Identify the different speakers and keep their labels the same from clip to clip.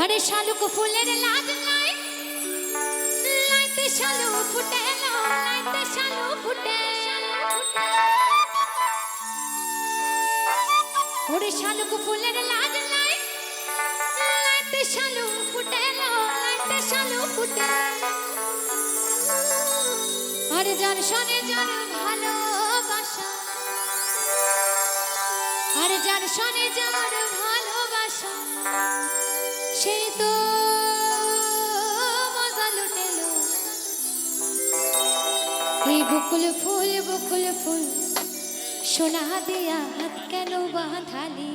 Speaker 1: अरे शालू को फूलेर लाज लाई लाइते शालू फुटे लाइते शालू फुटे अरे शालू को फूलेर लाज लाई लाइते शालू फुटे लाइते शालू फुटे अरे जान शोने जान ভালোবাসা अरे जान शोने जान ভালোবাসা সেই তো মজা লুটেলো এই বকুল ফুল সোনা দিয়া হাত কেন বাঁধালি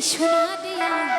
Speaker 1: সোনা দিয়া